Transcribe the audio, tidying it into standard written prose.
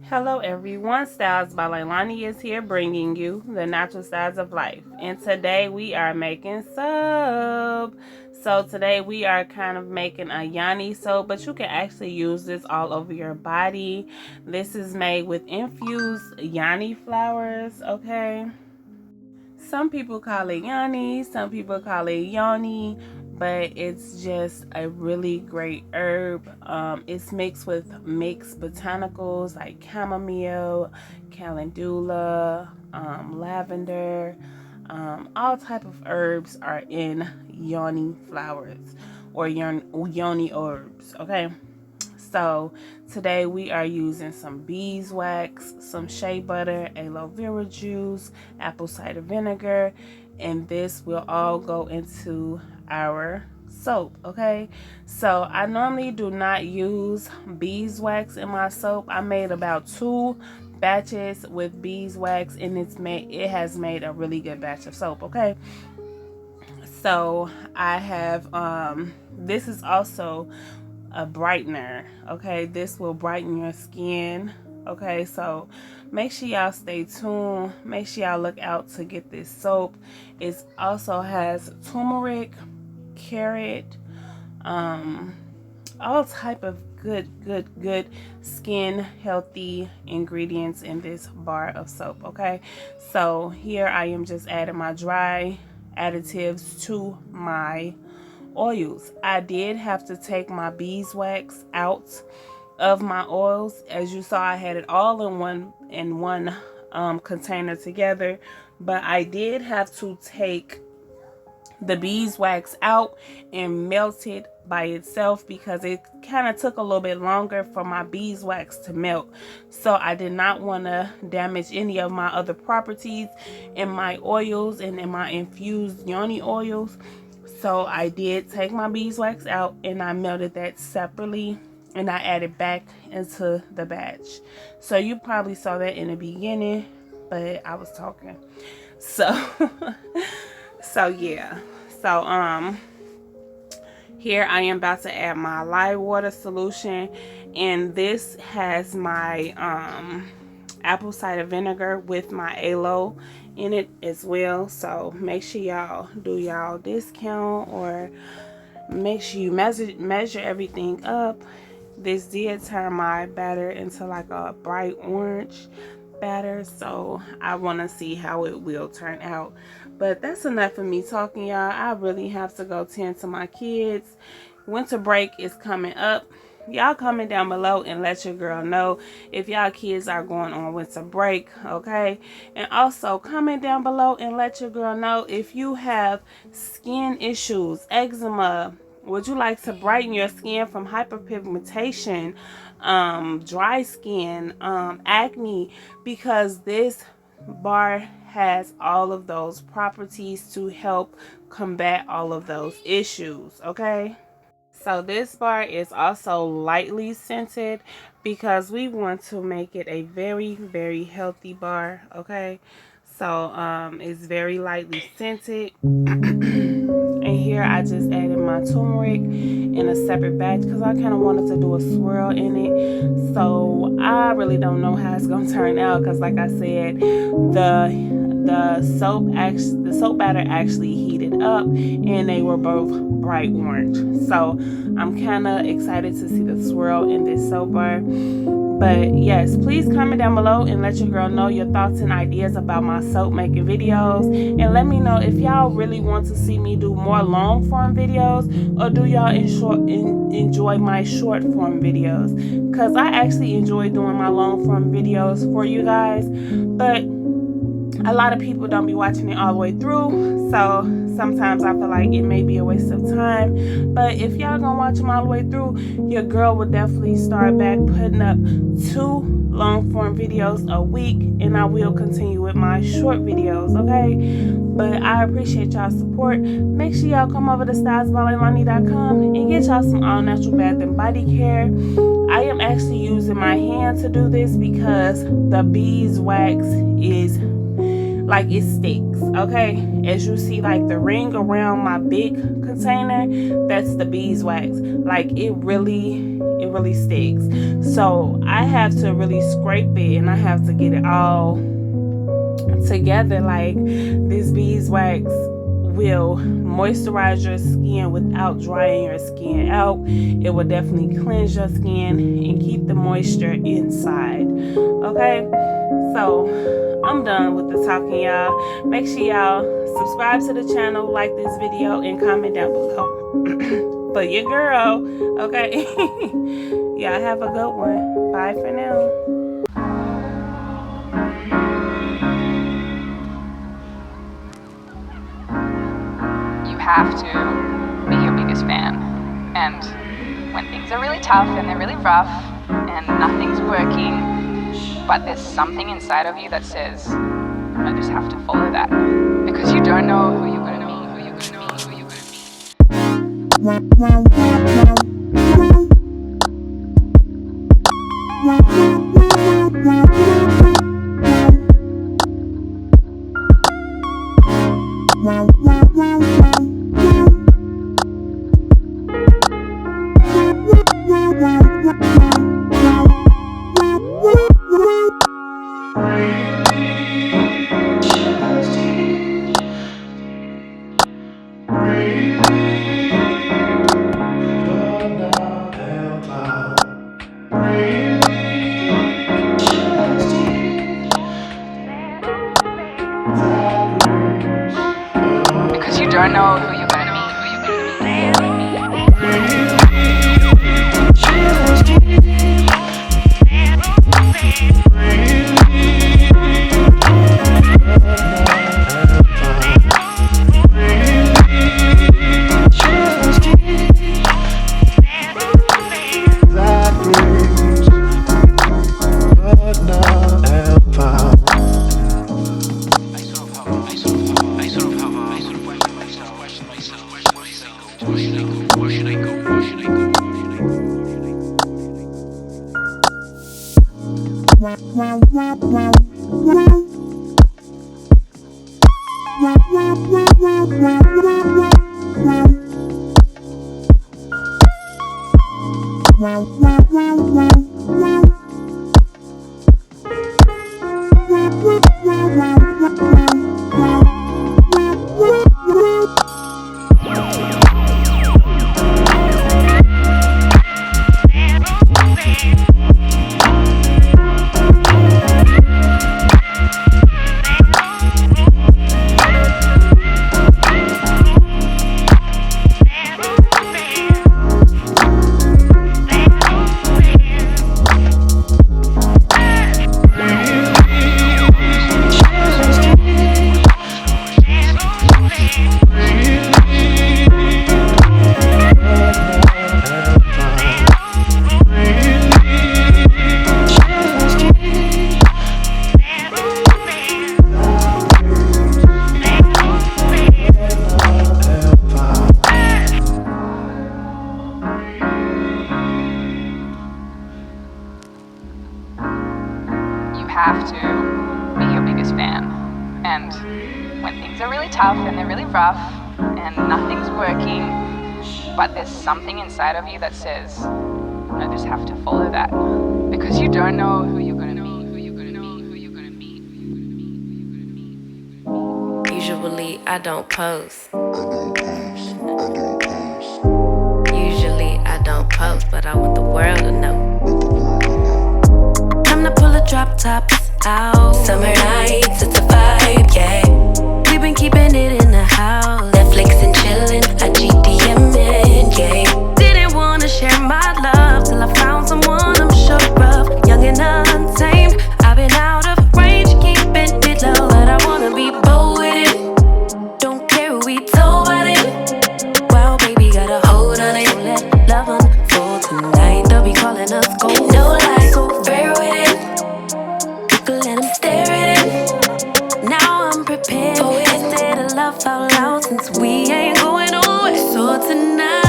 Hello everyone, Styles by Lailani is here bringing you the natural styles of life. And today we are making soap. So today we are kind of making a yoni soap, but you can actually use this all over your body. This is made with infused yoni flowers, okay? Some people call it yoni, some people call it yoni, but it's just a really great herb. It's mixed with mixed botanicals like chamomile, calendula, lavender. All type of herbs are in yoni flowers or yoni herbs. Okay. So today we are using some beeswax, some shea butter, aloe vera juice, apple cider vinegar, and this will all go into our soap. Okay, so I normally do not use beeswax in my soap. I made about 2 batches with beeswax, and it has made a really good batch of soap. Okay, so I have this is also a brightener. Okay, this will brighten your skin. Okay, so make sure y'all stay tuned. Make sure y'all look out to get this soap. It also has turmeric, carrot, all type of good skin healthy ingredients in this bar of soap. Okay, so here I am just adding my dry additives to my oils. I did have to take my beeswax out of my oils. As you saw, I had it all in one container together, but I did have to take the beeswax out and melt it by itself because it kind of took a little bit longer for my beeswax to melt. So I did not want to damage any of my other properties in my oils and in my infused yoni oils. So I did take my beeswax out and I melted that separately and I added back into the batch. So you probably saw that in the beginning, but I was talking. So so yeah. So here I am about to add my lye water solution, and this has my apple cider vinegar with my aloe in it as well. So make sure y'all do y'all discount, or make sure you measure everything up. This did turn my batter into like a bright orange batter, so I want to see how it will turn out. But that's enough of me talking, y'all. I really have to go tend to my kids. Winter break is coming up. Y'all comment down below and let your girl know if y'all kids are going on winter break, okay? And also comment down below and let your girl know if you have skin issues, eczema. Would you like to brighten your skin from hyperpigmentation, dry skin, acne? Because this bar has all of those properties to help combat all of those issues, okay? So this bar is also lightly scented because we want to make it a very healthy bar, okay? So it's very lightly scented. And here I just added my turmeric in a separate batch because I kind of wanted to do a swirl in it. So I really don't know how it's gonna turn out because, like I said, the soap batter actually heated up and they were both bright orange. So I'm kind of excited to see the swirl in this soap bar. But yes, please comment down below and let your girl know your thoughts and ideas about my soap making videos, and let me know if y'all really want to see me do more long form videos, or do y'all enjoy my short form videos, because I actually enjoy doing my long form videos for you guys, but a lot of people don't be watching it all the way through, so sometimes I feel like it may be a waste of time. But if y'all gonna watch them all the way through, your girl will definitely start back putting up 2 long form videos a week, and I will continue with my short videos, okay? But I appreciate y'all support. Make sure y'all come over to StylesbyLailani.com and get y'all some all natural bath and body care. I am actually using my hand to do this because the beeswax is like, it sticks, okay? As you see, like the ring around my big container, that's the beeswax. Like it really really sticks. So I have to really scrape it, and I have to get it all together. Like, this beeswax will moisturize your skin without drying your skin out. It will definitely cleanse your skin and keep the moisture inside. Okay, so I'm done with the talking, y'all. Make sure y'all subscribe to the channel, like this video, and comment down below for your girl. Okay. Y'all have a good one. Bye for now. You have to be your biggest fan. And when things are really tough and they're really rough and nothing's working, but there's something inside of you that says, I just have to follow that. Because you don't know who you're going to be, who you're going to be, who you're going Because you don't know who you're going to be, who you're going have to be your biggest fan. And when things are really tough and they're really rough and nothing's working, but there's something inside of you that says, I just have to follow that. Because you don't know who you're going to be, who you're going to be, who you're going to be, who you're going to be, who you're going to be. Usually I don't post. Usually I don't post, but I want the world to know. Time to pull a drop tops out. Summer nights, it's a vibe, yeah. We've been keeping it in the house. Netflix and chillin', I GDM'in', yeah. Didn't wanna share my love till I found someone I'm sure of. Young and untamed, I've been out of range, keeping it low. But I wanna be bold with it. Don't care who we told about it. Well, baby, got a hold on it. Don't let love unfold tonight. They'll be calling us gold. No lies, so fair with it. You can let them stare at it. Now I'm prepared for it. Instead of love out loud, since we ain't going nowhere. So tonight